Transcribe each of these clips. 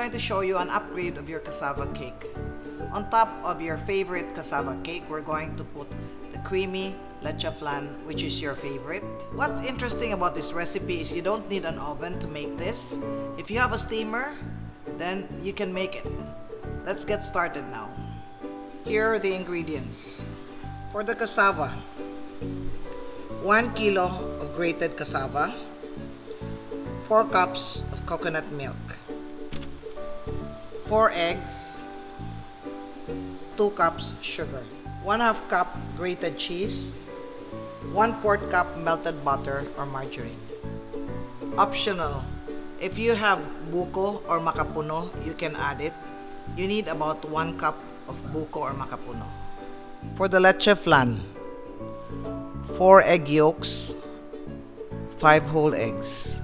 going to show you an upgrade of your cassava cake. On top of your favorite cassava cake, we're going to put the creamy leche flan, which is your favorite. What's interesting about this recipe is you don't need an oven to make this. If you have a steamer, then you can make it. Let's get started now. Here are the ingredients. For the cassava, 1 kilo of grated cassava, 4 cups of coconut milk, 4 eggs, 2 cups sugar, 1/2 cup grated cheese, 1/4 cup melted butter or margarine. Optional. If you have buko or macapuno, you can add it. You need about 1 cup of buko or macapuno. For the leche flan, 4 egg yolks, 5 whole eggs,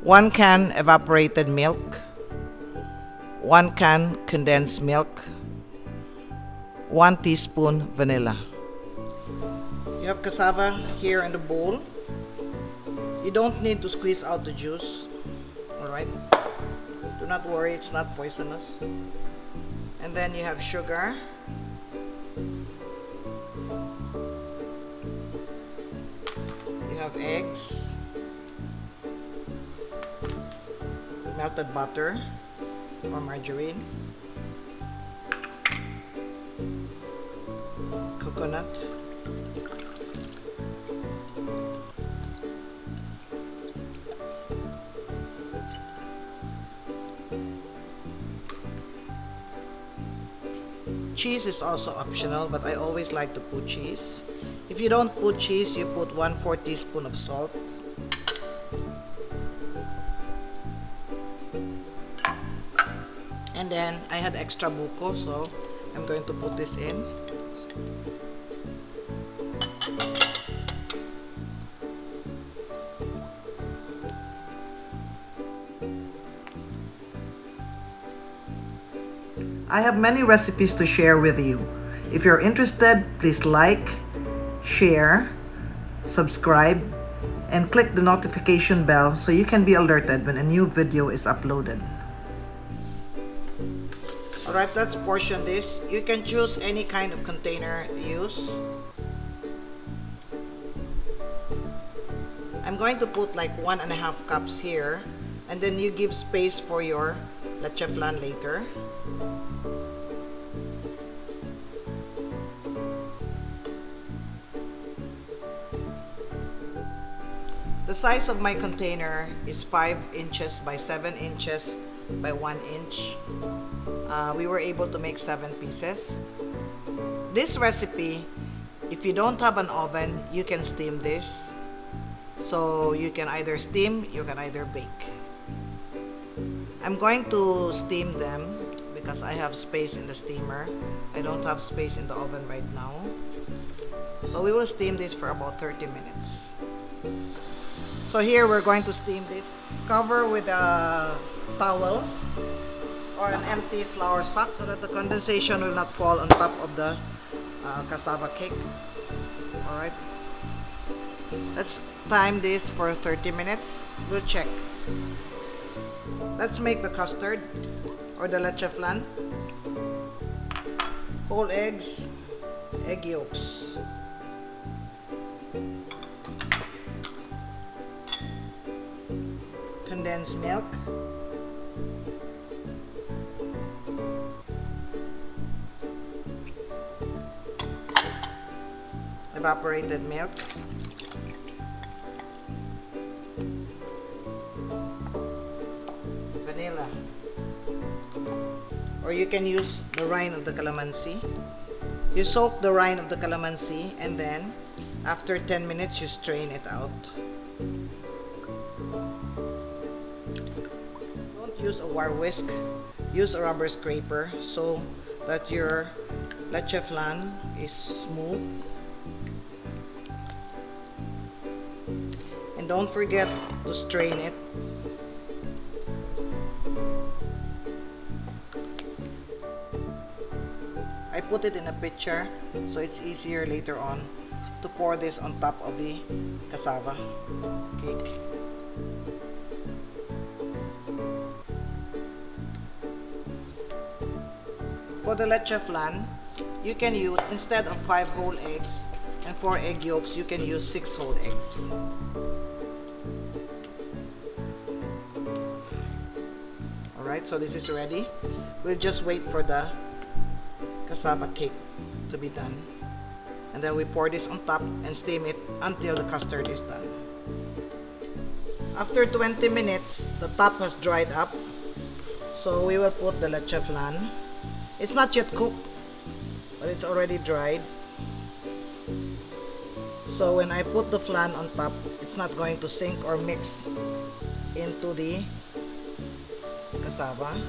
1 can evaporated milk, 1 can condensed milk, 1 teaspoon vanilla. You have cassava here in the bowl. You don't need to squeeze out the juice. Alright? Do not worry, it's not poisonous. And then you have sugar. You have eggs, melted butter or margarine, coconut, cheese is also optional, but I always like to put cheese. If you don't put cheese, you put 1/4 teaspoon of salt. And then I had extra buko, so I'm going to put this in. I have many recipes to share with you. If you're interested, please like, share, subscribe, and click the notification bell so you can be alerted when a new video is uploaded. Alright, let's portion this. You can choose any kind of container to use. I'm going to put like 1.5 cups here, and then you give space for your leche flan later. The size of my container is 5 inches by 7 inches by 1 inch. We were able to make 7 pieces. This recipe, if you don't have an oven, you can steam this. So you can either steam, you can either bake. I'm going to steam them because I have space in the steamer. I don't have space in the oven right now. So we will steam this for about 30 minutes. So here we're going to steam this. Cover with a towel or an empty flour sack so that the condensation will not fall on top of the cassava cake. Alright. Let's time this for 30 minutes. We'll check. Let's make the custard or the leche flan. Whole eggs, egg yolks, condensed milk, evaporated milk, vanilla, or you can use the rind of the calamansi. You soak the rind of the calamansi and then after 10 minutes you strain it out. Use a wire whisk, use a rubber scraper so that your leche flan is smooth. And don't forget to strain it. I put it in a pitcher so it's easier later on to pour this on top of the cassava cake. For the leche flan, you can use, instead of 5 whole eggs and 4 egg yolks, you can use 6 whole eggs. Alright, so this is ready. We'll just wait for the cassava cake to be done. And then we pour this on top and steam it until the custard is done. After 20 minutes, the top has dried up. So we will put the leche flan. It's not yet cooked, but it's already dried. So when I put the flan on top, it's not going to sink or mix into the cassava.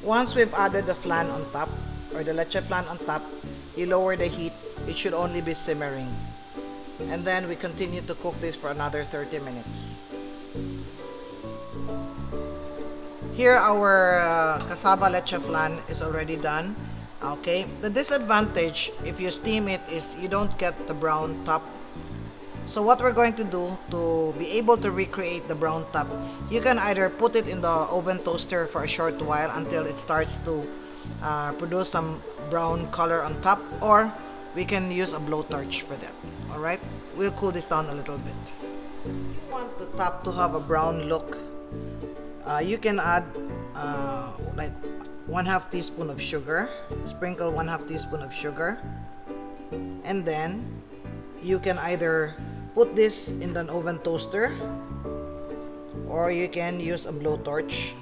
Once we've added the flan on top, or the leche flan on top, you lower the heat. It should only be simmering. And then we continue to cook this for another 30 minutes. Here our cassava leche flan is already done. Okay, the disadvantage if you steam it is you don't get the brown top. So what we're going to do to be able to recreate the brown top, you can either put it in the oven toaster for a short while until it starts to produce some brown color on top, or we can use a blowtorch for that. Alright, we'll cool this down a little bit. If you want the top to have a brown look, you can add like 1/2 teaspoon of sugar. Sprinkle 1/2 teaspoon of sugar, and then you can either put this in an oven toaster, or you can use a blowtorch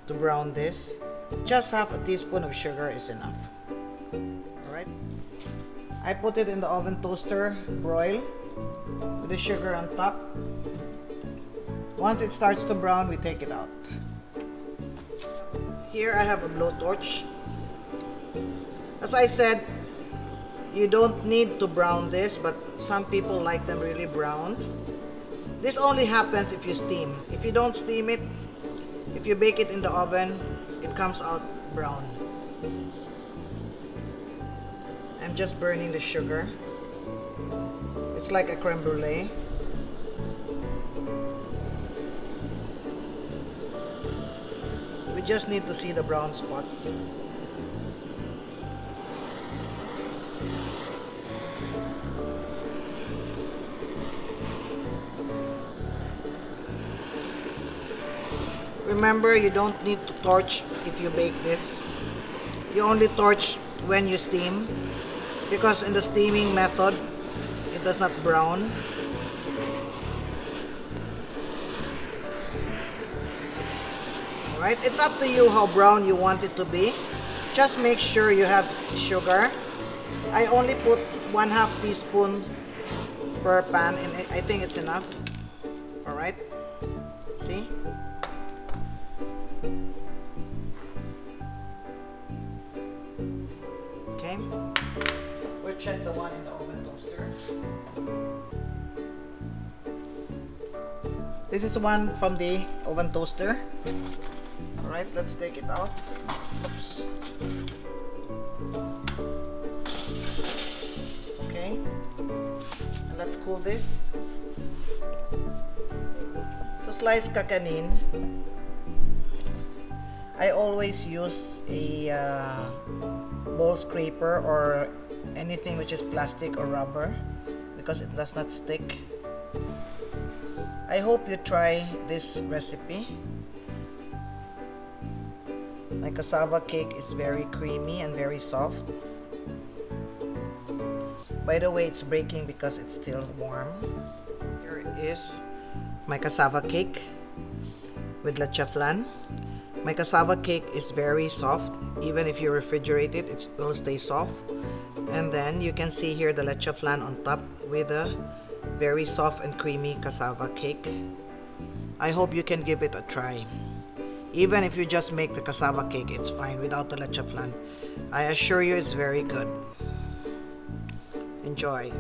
to brown this. Just 1/2 teaspoon of sugar is enough. Alright, I put it in the oven toaster, broil with the sugar on top. Once it starts to brown, we take it out. Here I have a blowtorch. As I said, you don't need to brown this, but some people like them really brown. This only happens if you steam. If you don't steam it, if you bake it in the oven, it comes out brown. I'm just burning the sugar. It's like a creme brulee. We just need to see the brown spots. Remember, you don't need to torch if you bake this. You only torch when you steam, because in the steaming method, it does not brown. Alright, it's up to you how brown you want it to be. Just make sure you have sugar. I only put 1/2 teaspoon per pan, and I think it's enough. Alright, see? Okay, we'll check the one in the oven toaster. This is one from the oven toaster. Alright, let's take it out. Oops. Okay, and let's cool this. To slice kakanin, I always use a bowl scraper or anything which is plastic or rubber, because it does not stick. I hope you try this recipe. My cassava cake is very creamy and very soft. By the way, it's breaking because it's still warm. Here is my cassava cake with leche flan. My cassava cake is very soft. Even if you refrigerate it, it will stay soft. And then you can see here the leche flan on top with a very soft and creamy cassava cake. I hope you can give it a try. Even if you just make the cassava cake, it's fine without the leche flan. I assure you it's very good. Enjoy.